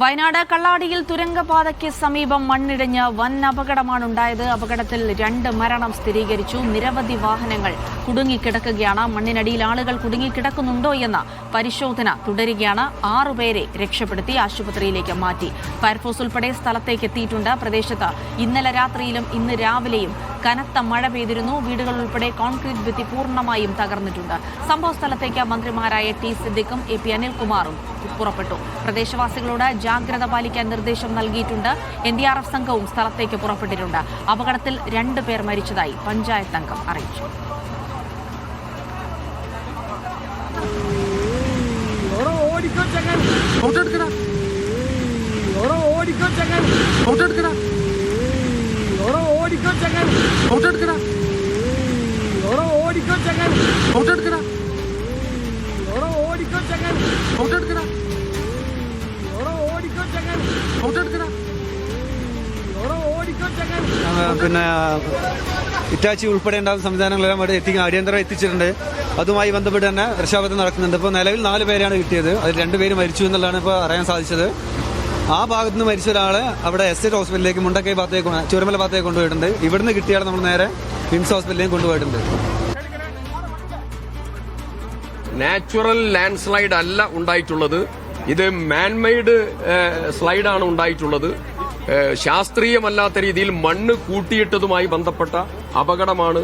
വയനാട് കള്ളാടിയിൽ തുരങ്കപാതയ്ക്ക് സമീപം മണ്ണിടിഞ്ഞ് വൻ അപകടമാണുണ്ടായത്. അപകടത്തിൽ 2 മരണം സ്ഥിരീകരിച്ചു. നിരവധി വാഹനങ്ങൾ കുടുങ്ങിക്കിടക്കുകയാണ്. മണ്ണിനടിയിൽ ആളുകൾ കുടുങ്ങിക്കിടക്കുന്നുണ്ടോ എന്ന പരിശോധന തുടരുകയാണ്. 6 പേരെ രക്ഷപ്പെടുത്തി ആശുപത്രിയിലേക്ക് മാറ്റി. ഫയർഫോഴ്സ് ഉൾപ്പെടെ സ്ഥലത്തേക്ക് എത്തിയിട്ടുണ്ട്. പ്രദേശത്ത് ഇന്നലെ രാത്രിയിലും ഇന്ന് രാവിലെയും കനത്ത മഴ പെയ്തിരുന്നു. വീടുകൾ ഉൾപ്പെടെ കോൺക്രീറ്റ് ഭിത്തി പൂർണ്ണമായും തകർന്നിട്ടുണ്ട്. സംഭവ സ്ഥലത്തേക്ക് മന്ത്രിമാരായ ടി സിദ്ദിഖും എ പി അനിൽകുമാറും പുറപ്പെട്ടു. പ്രദേശവാസികളോട് ജാഗ്രത പാലിക്കാൻ നിർദ്ദേശം നൽകിയിട്ടുണ്ട്. NDRF സംഘവും സ്ഥലത്തേക്ക് പുറപ്പെട്ടിട്ടുണ്ട്. അപകടത്തിൽ 2 പേർ മരിച്ചതായി പഞ്ചായത്ത് അംഗം അറിയിച്ചു. പിന്നെ ഇറ്റാച്ചി ഉൾപ്പെടേണ്ട സംവിധാനങ്ങളെല്ലാം അവിടെ അടിയന്തരം എത്തിച്ചിട്ടുണ്ട്. അതുമായി ബന്ധപ്പെട്ട് തന്നെ രക്ഷാപ്രവർത്തനം നടക്കുന്നുണ്ട്. ഇപ്പോൾ നിലവിൽ 4 പേരാണ് കിട്ടിയത്. അതിൽ 2 പേര് മരിച്ചു എന്നുള്ളതാണ് ഇപ്പോൾ അറിയാൻ സാധിച്ചത്. ആ ഭാഗത്ത് നിന്ന് മരിച്ച ഒരാളെ അവിടെ എസ്റ്റേറ്റ് ഹോസ്പിറ്റലിലേക്ക് മുണ്ടക്കൈ ഭാഗത്തേക്ക് ചുരമല ഭാഗത്തേക്ക് കൊണ്ടുപോയിട്ടുണ്ട്. ഇവിടുന്ന് കിട്ടിയാൽ നമ്മൾ നേരെ വിംസ് ഹോസ്പിറ്റലിലേക്ക് കൊണ്ടുപോയിട്ടുണ്ട്. നാച്ചുറൽ ലാൻഡ് സ്ലൈഡ് അല്ല ഉണ്ടായിട്ടുള്ളത്. ഇത് മാൻമെയ്ഡ് സ്ലൈഡാണ് ഉണ്ടായിട്ടുള്ളത്. ശാസ്ത്രീയമല്ലാത്ത രീതിയിൽ മണ്ണ് കൂട്ടിയിട്ടതുമായി ബന്ധപ്പെട്ട അപകടമാണ്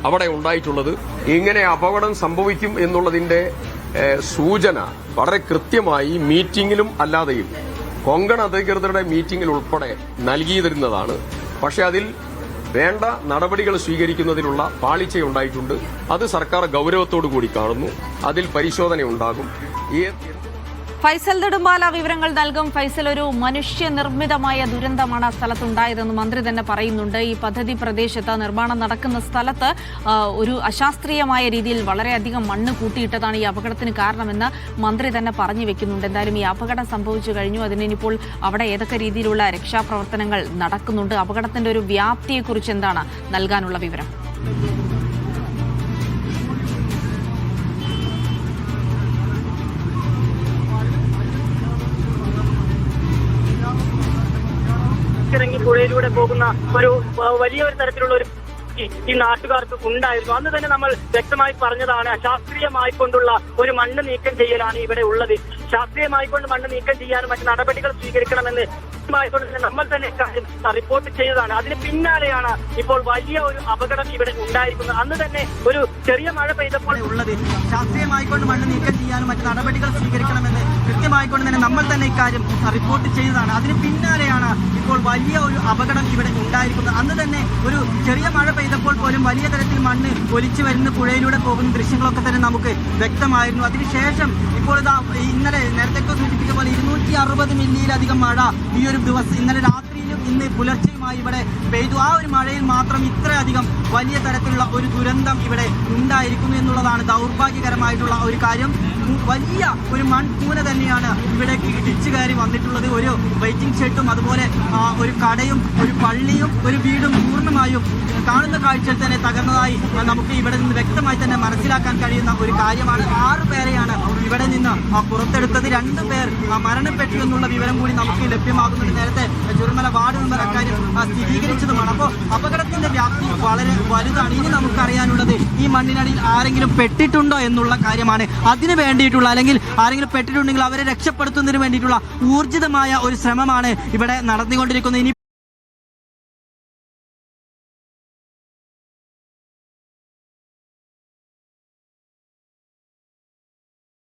അവിടെ ഉണ്ടായിട്ടുള്ളത്. ഇങ്ങനെ അപകടം സംഭവിക്കും എന്നുള്ളതിന്റെ സൂചന വളരെ കൃത്യമായി മീറ്റിംഗിലും അല്ലാതെയും കൊങ്കൺ അധികൃതരുടെ മീറ്റിംഗിൽ ഉൾപ്പെടെ നൽകിയിരുന്നതാണ്. പക്ഷെ അതിൽ വേണ്ട നടപടികൾ സ്വീകരിക്കുന്നതിനുള്ള പാളിച്ചയുണ്ടായിട്ടുണ്ട്. അത് സർക്കാർ ഗൌരവത്തോടു കൂടി കാണുന്നു. അതിൽ പരിശോധനയുണ്ടാകും. ഫൈസൽ നെടുമ്പാല വിവരങ്ങൾ നൽകും. ഫൈസൽ, ഒരു മനുഷ്യനിർമ്മിതമായ ദുരന്തമാണ് സ്ഥലത്തുണ്ടായതെന്ന് മന്ത്രി തന്നെ പറയുന്നുണ്ട്. ഈ പദ്ധതി പ്രദേശത്ത് നിർമ്മാണം നടക്കുന്ന സ്ഥലത്ത് ഒരു അശാസ്ത്രീയമായ രീതിയിൽ വളരെയധികം മണ്ണ് കൂട്ടിയിട്ടതാണ് ഈ അപകടത്തിന് കാരണമെന്ന് മന്ത്രി തന്നെ പറഞ്ഞു വെക്കുന്നുണ്ട്. എന്തായാലും ഈ അപകടം സംഭവിച്ചു കഴിഞ്ഞു. അതിനിപ്പോൾ അവിടെ ഏതൊക്കെ രീതിയിലുള്ള രക്ഷാപ്രവർത്തനങ്ങൾ നടക്കുന്നുണ്ട്? അപകടത്തിന്റെ ഒരു വ്യാപ്തിയെക്കുറിച്ച് എന്താണ് നൽകാനുള്ള വിവരം? ഇറങ്ങി പുഴയിലൂടെ പോകുന്ന ഒരു വലിയൊരു തരത്തിലുള്ള ഒരു ഈ നാട്ടുകാർക്ക് ഉണ്ടായിരുന്നു. അന്ന് തന്നെ നമ്മൾ വ്യക്തമായി പറഞ്ഞതാണ്, അശാസ്ത്രീയമായിക്കൊണ്ടുള്ള ഒരു മണ്ണ് നീക്കം ചെയ്യലാണ് ഇവിടെ ഉള്ളത്. ശാസ്ത്രീയമായിക്കൊണ്ട് മണ്ണ് നീക്കം ചെയ്യാനും മറ്റ് നടപടികൾ സ്വീകരിക്കണമെന്ന് നമ്മൾ തന്നെ കാര്യം റിപ്പോർട്ട് ചെയ്തതാണ്. അതിന് പിന്നാലെയാണ് ഇപ്പോൾ വലിയ ഒരു അപകടം ഇവിടെ ഉണ്ടായിരിക്കുന്നത്. അന്ന് തന്നെ ഒരു ചെറിയ മഴ പെയ്തപ്പോൾ ഉള്ളത് ശാസ്ത്രീയമായിക്കൊണ്ട് മണ്ണ് നീക്കം ചെയ്യാനും മറ്റ് നടപടികൾ സ്വീകരിക്കണമെന്ന് കൃത്യമായിക്കൊണ്ട് തന്നെ നമ്മൾ തന്നെ ഇക്കാര്യം റിപ്പോർട്ട് ചെയ്തതാണ്. അതിന് പിന്നാലെയാണ് ഇപ്പോൾ വലിയ ഒരു അപകടം ഇവിടെ ഉണ്ടായിരിക്കുന്നത്. അന്ന് തന്നെ ഒരു ചെറിയ മഴ പെയ്തപ്പോൾ പോലും വലിയ തരത്തിൽ മണ്ണ് ഒലിച്ചു വരുന്ന പുഴയിലൂടെ പോകുന്ന ദൃശ്യങ്ങളൊക്കെ തന്നെ നമുക്ക് വ്യക്തമായിരുന്നു. അതിനുശേഷം ഇപ്പോൾ ഇന്നലെ നേരത്തെ സൂചിപ്പിച്ച പോലെ 260 മില്ലിയിലധികം മഴ ഈ ഒരു ദിവസം ഇന്നലെ രാത്രിയിലും ഇന്ന് പുലർച്ചെയുമായി ഇവിടെ പെയ്തു. ആ ഒരു മഴയിൽ മാത്രം ഇത്രയധികം വലിയ തരത്തിലുള്ള ഒരു ദുരന്തം ഇവിടെ ഉണ്ടായിരിക്കുന്നു എന്നുള്ളതാണ് ദൗർഭാഗ്യകരമായിട്ടുള്ള ഒരു കാര്യം. വലിയ ഒരു മൺകൂന തന്നെയാണ് ഇവിടേക്ക് ഇടിച്ചു കയറി വന്നിട്ടുള്ളത്. ഒരു വെയിറ്റിംഗ് ഷെഡും അതുപോലെ ഒരു കടയും ഒരു പള്ളിയും ഒരു വീടും പൂർണ്ണമായും കാണുന്ന കാഴ്ചയിൽ തന്നെ തകർന്നതായി നമുക്ക് ഇവിടെ നിന്ന് വ്യക്തമായി തന്നെ മനസ്സിലാക്കാൻ കഴിയുന്ന ഒരു കാര്യമാണ്. 6 പേരെയാണ് ഇവിടെ നിന്ന് പുറത്തെടുത്തത്. 2 പേർ മരണപ്പെട്ടു എന്നുള്ള വിവരം കൂടി നമുക്ക് ലഭ്യമാകുന്നുണ്ട്. നേരത്തെ ചുരമല വാർഡ് മെമ്പർ അക്കാര്യം സ്ഥിരീകരിച്ചതുമാണ്. അപ്പോൾ അപകടത്തിന്റെ വ്യാപ്തി വളരെ വലുതാണ്. ഇനി നമുക്കറിയാനുള്ളത് ഈ മണ്ണിനടിയിൽ ആരെങ്കിലും പെട്ടിട്ടുണ്ടോ എന്നുള്ള കാര്യമാണ്. അതിന് വേണ്ടിയിട്ടുള്ള അല്ലെങ്കിൽ ആരെങ്കിലും പെട്ടിട്ടുണ്ടെങ്കിൽ അവരെ രക്ഷപ്പെടുത്തുന്നതിന് വേണ്ടിയിട്ടുള്ള ഊർജിതമായ ഒരു ശ്രമമാണ് ഇവിടെ നടന്നുകൊണ്ടിരിക്കുന്നത്. ഇനി